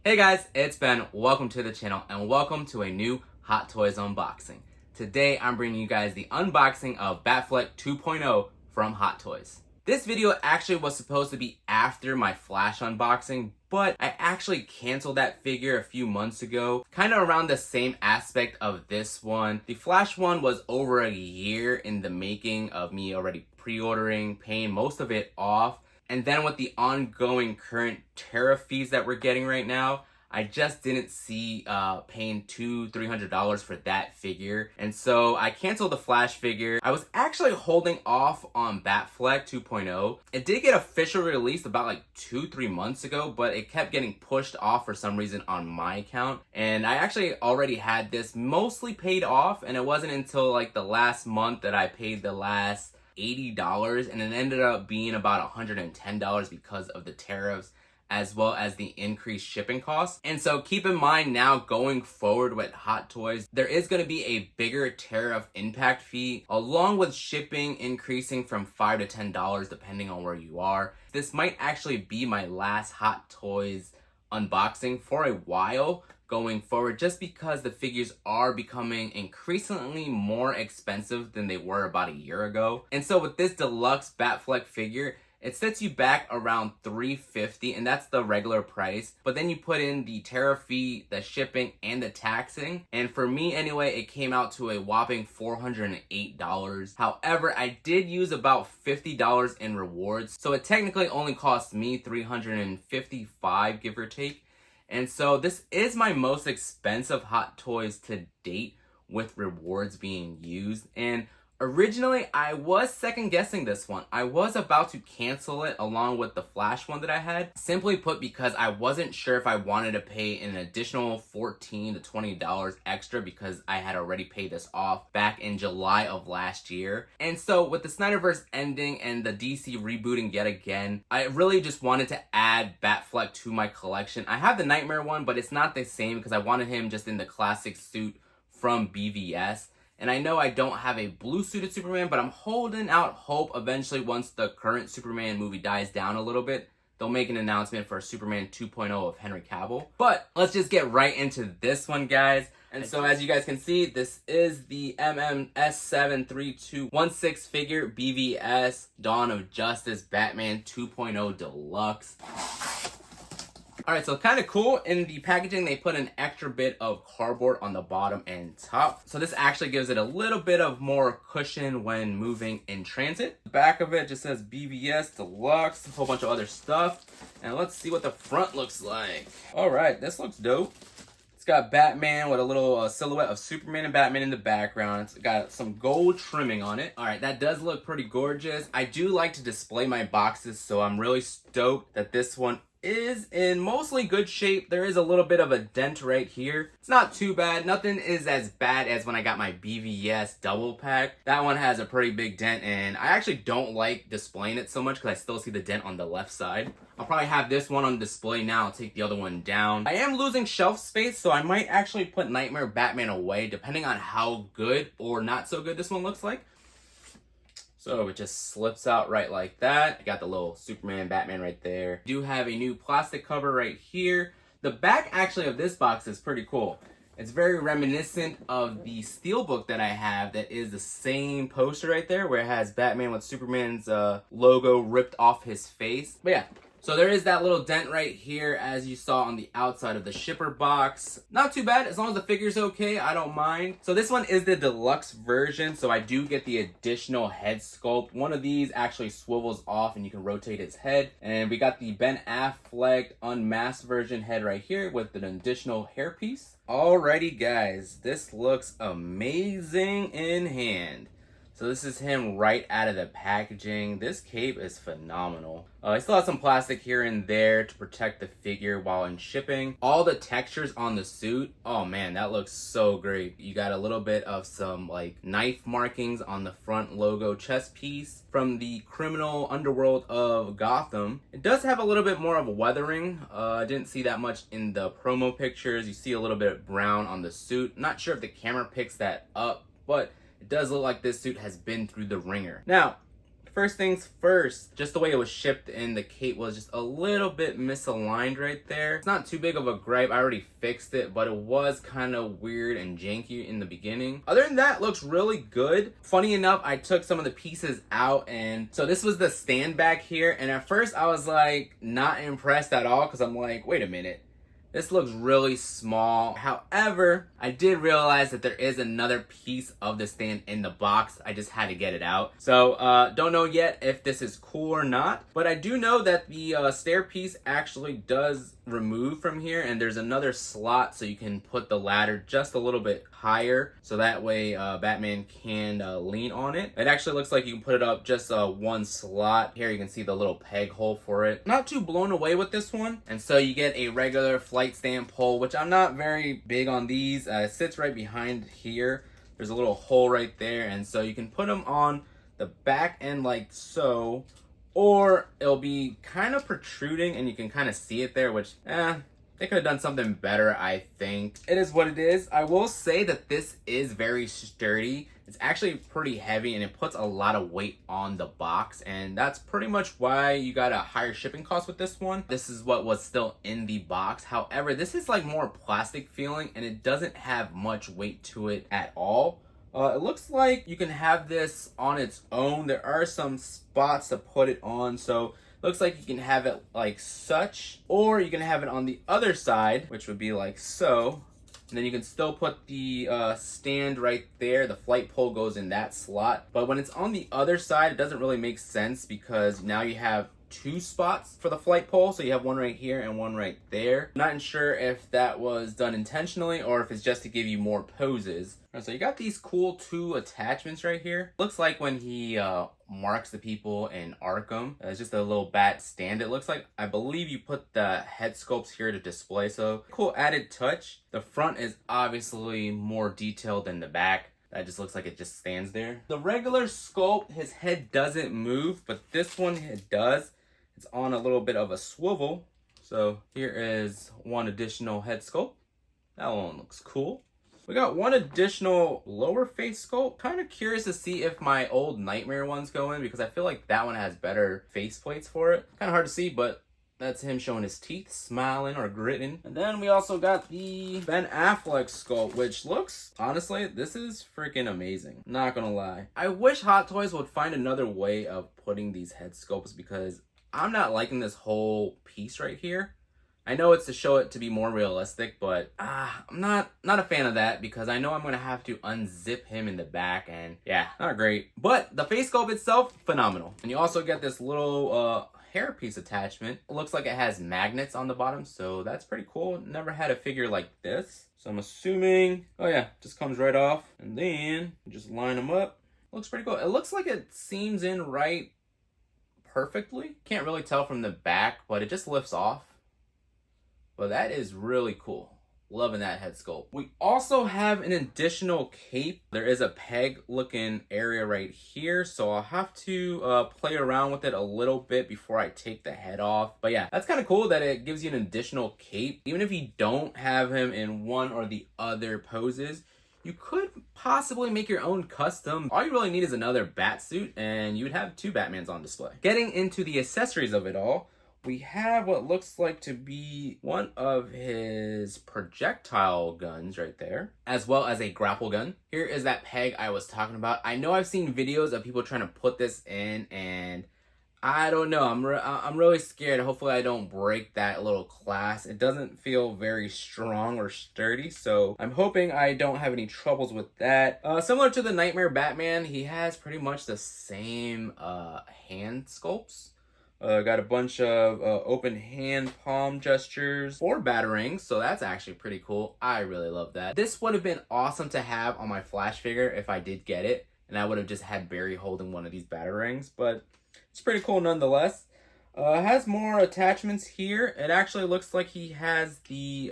Hey guys, it's Ben. Welcome to the channel and welcome to a new Hot Toys unboxing. Today I'm bringing you guys the unboxing of Batfleck 2.0 from Hot Toys. This video actually was supposed to be after my Flash unboxing, but I actually canceled that figure a few months ago, kind of around the same aspect of this one. The Flash one was over a year in the making of me already pre-ordering, paying most of it off. And then with the ongoing current tariff fees that we're getting right now, I just didn't see paying $200-300 for that figure. And so I canceled the Flash figure. I was actually holding off on Batfleck 2.0. It did get officially released about like 2-3 months ago, but it kept getting pushed off for some reason on my account. And I actually already had this mostly paid off, and it wasn't until like the last month that I paid the last $80, and it ended up being about $110 because of the tariffs as well as the increased shipping costs. And so keep in mind now, going forward with Hot Toys, there is going to be a bigger tariff impact fee along with shipping increasing from $5 to $10 depending on where you are. This might actually be my last Hot Toys unboxing for a while going forward, just because the figures are becoming increasingly more expensive than they were about a year ago. And so with this deluxe Batfleck figure, it sets you back around $350, and that's the regular price. But then you put in the tariff fee, the shipping, and the taxing. And for me anyway, it came out to a whopping $408. However, I did use about $50 in rewards, so it technically only cost me $355, give or take. And so this is my most expensive Hot Toys to date with rewards being used. And originally, I was second guessing this one. I was about to cancel it along with the Flash one that I had. Simply put, because I wasn't sure if I wanted to pay an additional $14 to $20 extra because I had already paid this off back in July of last year. And so with the Snyderverse ending and the DC rebooting yet again, I really just wanted to add Batfleck to my collection. I have the Nightmare one, but it's not the same because I wanted him just in the classic suit from BvS. And I know I don't have a blue suited Superman, but I'm holding out hope eventually once the current Superman movie dies down a little bit, they'll make an announcement for Superman 2.0 of Henry Cavill. But let's just get right into this one, guys. And so as you guys can see, this is the MMS73216 figure BvS Dawn of Justice Batman 2.0 Deluxe. Alright, so kind of cool. In the packaging, they put an extra bit of cardboard on the bottom and top. So this actually gives it a little bit of more cushion when moving in transit. The back of it just says BvS Deluxe, a whole bunch of other stuff. And let's see what the front looks like. Alright, this looks dope. It's got Batman with a little silhouette of Superman and Batman in the background. It's got some gold trimming on it. Alright, that does look pretty gorgeous. I do like to display my boxes, so I'm really stoked that this one is in mostly good shape. There is a little bit of a dent right here. It's not too bad. Nothing is as bad as when I got my BvS double pack. That one has a pretty big dent, and I actually don't like displaying it so much because I still see the dent on the left side. I'll probably have this one on display now and take the other one down. I am losing shelf space, so I might actually put Nightmare Batman away depending on how good or not so good this one looks like. So it just slips out right like that. I got the little Superman, Batman right there. I do have a new plastic cover right here. The back actually of this box is pretty cool. It's very reminiscent of the Steelbook that I have that is the same poster right there where it has Batman with Superman's logo ripped off his face. But yeah. So there is that little dent right here as you saw on the outside of the shipper box. Not too bad, as long as the figure's okay, I don't mind. So this one is the deluxe version, so I do get the additional head sculpt. One of these actually swivels off and you can rotate its head. And we got the Ben Affleck unmasked version head right here with an additional hairpiece. Alrighty guys, this looks amazing in hand. So this is him right out of the packaging. This cape is phenomenal. I still have some plastic here and there to protect the figure while in shipping. All the textures on the suit, oh man, that looks so great. You got a little bit of some like knife markings on the front logo chest piece from the criminal underworld of Gotham. It does have a little bit more of a weathering. I didn't see that much in the promo pictures. You see a little bit of brown on the suit. Not sure if the camera picks that up, but it does look like this suit has been through the ringer. Now, first things first, just the way it was shipped in, the cape was just a little bit misaligned right there. It's not too big of a gripe, I already fixed it, but it was kind of weird and janky in the beginning. Other than that, it looks really good. Funny enough, I took some of the pieces out, and so this was the stand back here, and at first I was like not impressed at all because I'm like, wait a minute. This looks really small. However, I did realize that there is another piece of the stand in the box. I just had to get it out. So, don't know yet if this is cool or not. But I do know that the stair piece actually does remove from here. And there's another slot so you can put the ladder just a little bit higher. So that way Batman can lean on it. It actually looks like you can put it up just one slot. Here you can see the little peg hole for it. Not too blown away with this one. And so you get a regular flight stand pole, which I'm not very big on these. It sits right behind here. There's a little hole right there, and so you can put them on the back end like so, or it'll be kind of protruding and you can kind of see it there, which they could have done something better, I think. It is what it is. I will say that this is very sturdy. It's actually pretty heavy and it puts a lot of weight on the box, and that's pretty much why you got a higher shipping cost with this one. This is what was still in the box. However, this is like more plastic feeling and it doesn't have much weight to it at all. It looks like you can have this on its own. There are some spots to put it on, so looks like you can have it like such, or you can have it on the other side, which would be like so. And then you can still put the stand right there. The flight pole goes in that slot. But when it's on the other side, it doesn't really make sense because now you have two spots for the flight pole. So you have one right here and one right there. I'm not sure if that was done intentionally or if it's just to give you more poses. So you got these cool two attachments right here. Looks like when he marks the people in Arkham. It's just a little bat stand, it looks like. I believe you put the head sculpts here to display, so cool added touch. The front is obviously more detailed than the back. That just looks like it just stands there. The regular sculpt, his head doesn't move, but this one it does. It's on a little bit of a swivel. So here is one additional head sculpt. That one looks cool. We got one additional lower face sculpt. Kind of curious to see if my old Nightmare ones go in because I feel like that one has better face plates for it. Kind of hard to see, but that's him showing his teeth, smiling or gritting. And then we also got the Ben Affleck sculpt, which looks, honestly, this is freaking amazing. Not gonna lie. I wish Hot Toys would find another way of putting these head sculpts because I'm not liking this whole piece right here. I know it's to show it to be more realistic, but I'm not a fan of that because I know I'm going to have to unzip him in the back, and yeah, not great. But the face sculpt itself, phenomenal. And you also get this little hairpiece attachment. It looks like it has magnets on the bottom, so that's pretty cool. Never had a figure like this. So I'm assuming, oh yeah, just comes right off. And then you just line them up. Looks pretty cool. It looks like it seams in right perfectly. Can't really tell from the back, but it just lifts off. But that is really cool. Loving that head sculpt. We also have an additional cape. There is a peg looking area right here. So I'll have to play around with it a little bit before I take the head off. But yeah, that's kind of cool that it gives you an additional cape. Even if you don't have him in one or the other poses, you could possibly make your own custom. All you really need is another bat suit and you would have two Batmans on display. Getting into the accessories of it all, we have what looks like to be one of his projectile guns right there, as well as a grapple gun. Here is that peg I was talking about. I know I've seen videos of people trying to put this in, and I don't know. I'm really scared. Hopefully I don't break that little class. It doesn't feel very strong or sturdy, so I'm hoping I don't have any troubles with that. Similar to the Nightmare Batman, he has pretty much the same hand sculpts. Got a bunch of open hand palm gestures for batarangs, so that's actually pretty cool. I really love that. This would have been awesome to have on my Flash figure if I did get it, and I would have just had Barry holding one of these batarangs, but it's pretty cool nonetheless. Has more attachments here. It actually looks like he has the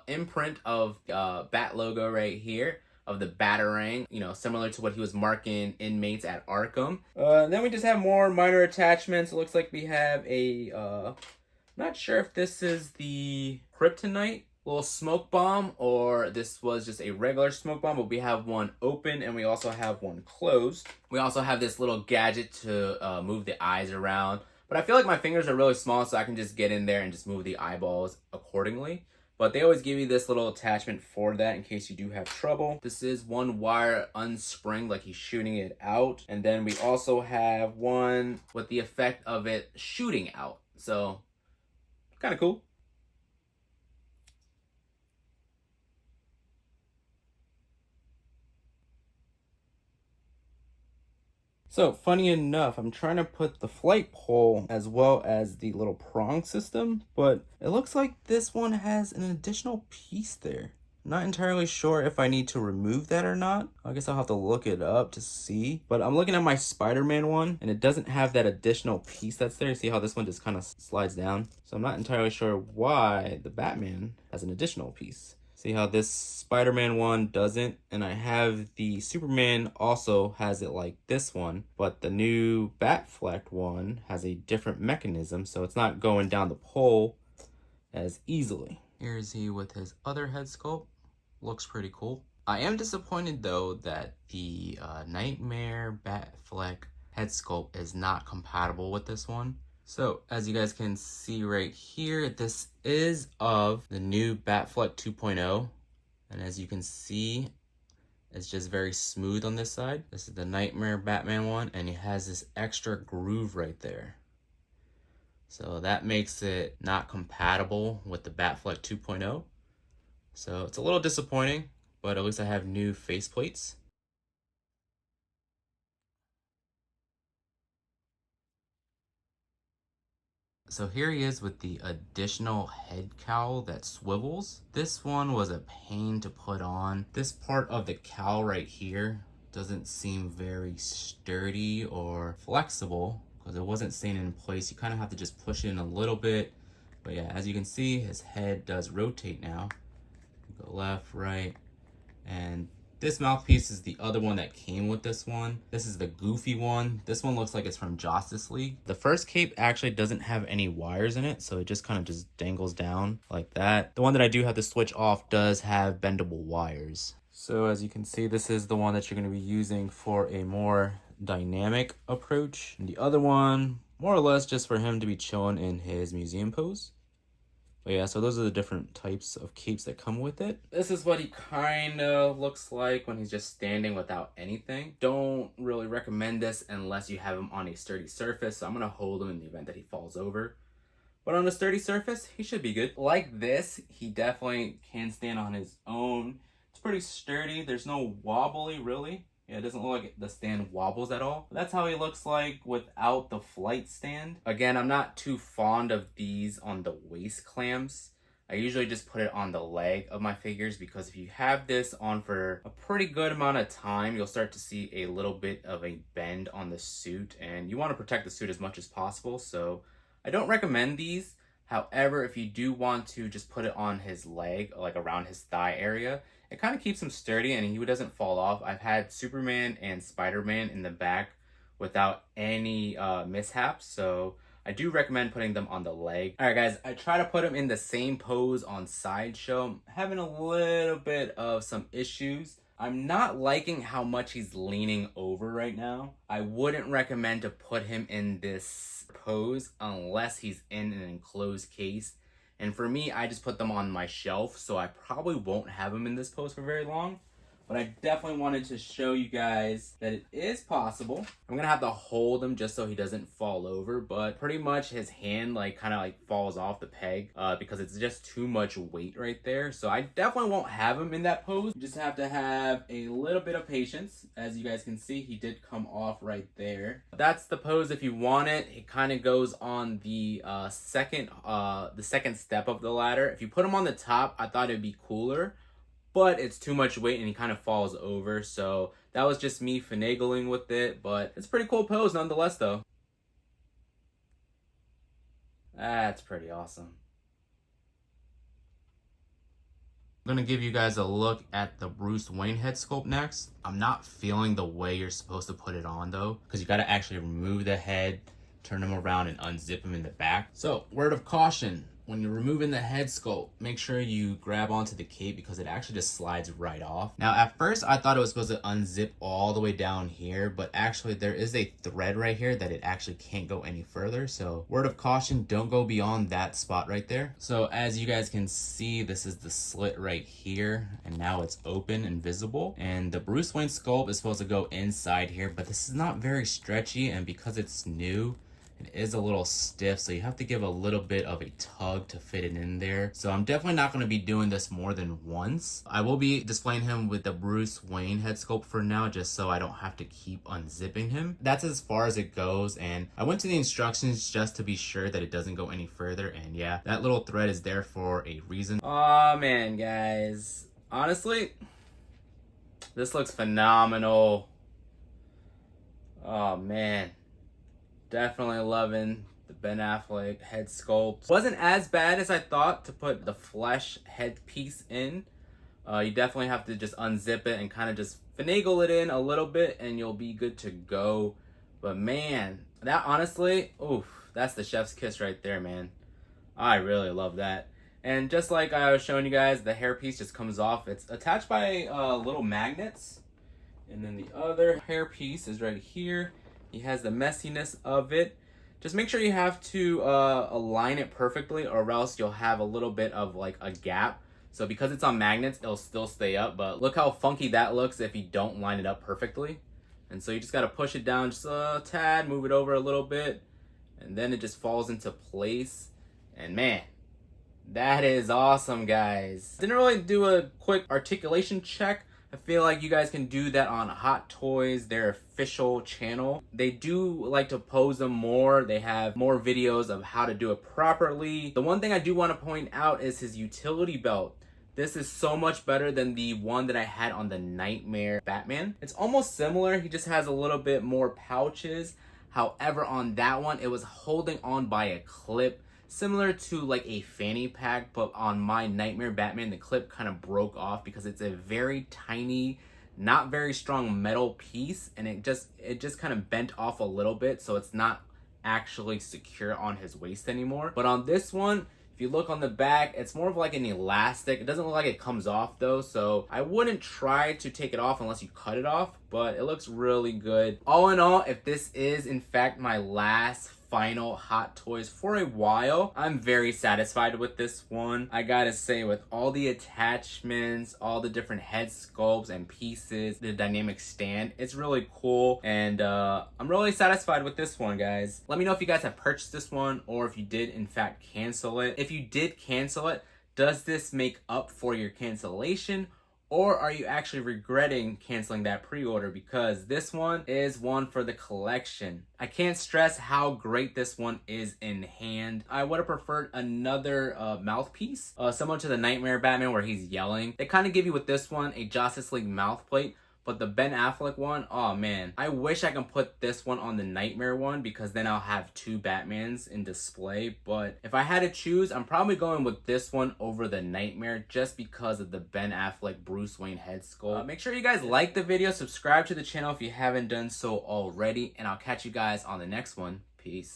imprint of Bat logo right here, of the Batarang, you know, similar to what he was marking inmates at Arkham. Then we just have more minor attachments. It looks like we have a, not sure if this is the Kryptonite little smoke bomb, or this was just a regular smoke bomb, but we have one open and we also have one closed. We also have this little gadget to move the eyes around, but I feel like my fingers are really small, so I can just get in there and just move the eyeballs accordingly. But they always give you this little attachment for that in case you do have trouble. This is one wire unspringed, like he's shooting it out. And then we also have one with the effect of it shooting out. So, kind of cool. So, funny enough, I'm trying to put the flight pole as well as the little prong system, but it looks like this one has an additional piece there. Not entirely sure if I need to remove that or not. I guess I'll have to look it up to see. But I'm looking at my Spider-Man one, and it doesn't have that additional piece that's there. See how this one just kind of slides down? So I'm not entirely sure why the Batman has an additional piece. See how this Spider-Man one doesn't? And I have the Superman also has it like this one, but the new Batfleck one has a different mechanism, so it's not going down the pole as easily. Here's he with his other head sculpt. Looks pretty cool. I am disappointed though that the Nightmare Batfleck head sculpt is not compatible with this one. So, as you guys can see right here, this is of the new Batfleck 2.0. And as you can see, it's just very smooth on this side. This is the Nightmare Batman one, and it has this extra groove right there. So that makes it not compatible with the Batfleck 2.0. So it's a little disappointing, but at least I have new faceplates. So here he is with the additional head cowl that swivels. This one was a pain to put on. This part of the cowl right here doesn't seem very sturdy or flexible because it wasn't staying in place. You kind of have to just push it in a little bit. But yeah, as you can see, his head does rotate now. Go left, right, and this mouthpiece is the other one that came with this one. This is the goofy one. This one looks like it's from Justice League. The first cape actually doesn't have any wires in it, so it just kind of just dangles down like that. The one that I do have to switch off does have bendable wires. So as you can see, this is the one that you're going to be using for a more dynamic approach. And the other one, more or less just for him to be chilling in his museum pose. But yeah, so those are the different types of capes that come with it. This is what he kind of looks like when he's just standing without anything. Don't really recommend this unless you have him on a sturdy surface. So I'm going to hold him in the event that he falls over. But on a sturdy surface, he should be good. Like this, he definitely can stand on his own. It's pretty sturdy. There's no wobbly, really. Yeah, it doesn't look like the stand wobbles at all. That's how he looks like without the flight stand. Again, I'm not too fond of these on the waist clamps. I usually just put it on the leg of my figures because if you have this on for a pretty good amount of time, you'll start to see a little bit of a bend on the suit, and you want to protect the suit as much as possible. So I don't recommend these. However, if you do want to just put it on his leg, like around his thigh area, it kind of keeps him sturdy and he doesn't fall off. I've had Superman and Spider-Man in the back without any mishaps, so I do recommend putting them on the leg. All right, guys, I try to put him in the same pose on Sideshow. I'm having a little bit of some issues. I'm not liking how much he's leaning over right now. I wouldn't recommend to put him in this pose unless he's in an enclosed case. And for me, I just put them on my shelf, so I probably won't have them in this pose for very long. But I definitely wanted to show you guys that it is possible. I'm gonna have to hold him just so he doesn't fall over, but pretty much his hand kind of falls off the peg because it's just too much weight right there. So I definitely won't have him in that pose. You just have to have a little bit of patience. As you guys can see, he did come off right there. That's the pose if you want it. It kind of goes on the second step of the ladder. If you put him on the top, I thought it'd be cooler, but it's too much weight and he kind of falls over. So that was just me finagling with it, but it's a pretty cool pose nonetheless though. That's pretty awesome. I'm gonna give you guys a look at the Bruce Wayne head sculpt next. I'm not feeling the way you're supposed to put it on though, because you gotta actually remove the head, turn him around and unzip him in the back. So word of caution, when you're removing the head sculpt, make sure you grab onto the cape because it actually just slides right off. Now, at first, I thought it was supposed to unzip all the way down here, but actually there is a thread right here that it actually can't go any further. So word of caution, don't go beyond that spot right there. So as you guys can see, this is the slit right here, and now it's open and visible. And the Bruce Wayne sculpt is supposed to go inside here, but this is not very stretchy, and because it's new, it is a little stiff, so you have to give a little bit of a tug to fit it in there. So I'm definitely not going to be doing this more than once. I will be displaying him with the Bruce Wayne head sculpt for now, just so I don't have to keep unzipping him. That's as far as it goes, and I went to the instructions just to be sure that it doesn't go any further, and yeah, that little thread is there for a reason. Oh man, guys. Honestly, this looks phenomenal. Oh man. Definitely loving the Ben Affleck head sculpt. Wasn't as bad as I thought to put the flesh headpiece in. You definitely have to just unzip it and kind of just finagle it in a little bit and you'll be good to go. But man, that honestly, oof, that's the chef's kiss right there, man. I really love that. And just like I was showing you guys, the hairpiece just comes off. It's attached by little magnets. And then the other hairpiece is right here. He has the messiness of it. Just make sure you have to align it perfectly, or else you'll have a little bit of like a gap. So because it's on magnets, it'll still stay up, but look how funky that looks if you don't line it up perfectly. And so you just gotta push it down just a tad, move it over a little bit, and then it just falls into place. And man, that is awesome, guys. Didn't really do a quick articulation check. I feel like you guys can do that on Hot Toys, their official channel. They do like to pose them more. They have more videos of how to do it properly. The one thing I do want to point out is his utility belt. This is so much better than the one that I had on the Nightmare Batman. It's almost similar. He just has a little bit more pouches. However, on that one, it was holding on by a clip, similar to like a fanny pack, but on my Nightmare Batman, the clip kind of broke off because it's a very tiny, not very strong metal piece, and it just kind of bent off a little bit, so it's not actually secure on his waist anymore. But on this one, if you look on the back, it's more of like an elastic. It doesn't look like it comes off though, so I wouldn't try to take it off unless you cut it off, but it looks really good. All in all, if this is in fact my last final Hot Toys for a while, I'm very satisfied with this one. I gotta say, with all the attachments, all the different head sculpts and pieces, the dynamic stand, it's really cool, and I'm really satisfied with this one, guys. Let me know if you guys have purchased this one or if you did in fact cancel it. If you did cancel it, does this make up for your cancellation? Or are you actually regretting canceling that pre-order? Because this one is one for the collection. I can't stress how great this one is in hand. I would have preferred another mouthpiece, similar to the Nightmare Batman where he's yelling. They kind of give you with this one a Justice League mouth plate. But the Ben Affleck one, oh man, I wish I can put this one on the Nightmare one because then I'll have two Batmans in display. But if I had to choose, I'm probably going with this one over the Nightmare just because of the Ben Affleck Bruce Wayne head sculpt. Make sure you guys like the video, subscribe to the channel if you haven't done so already, and I'll catch you guys on the next one. Peace.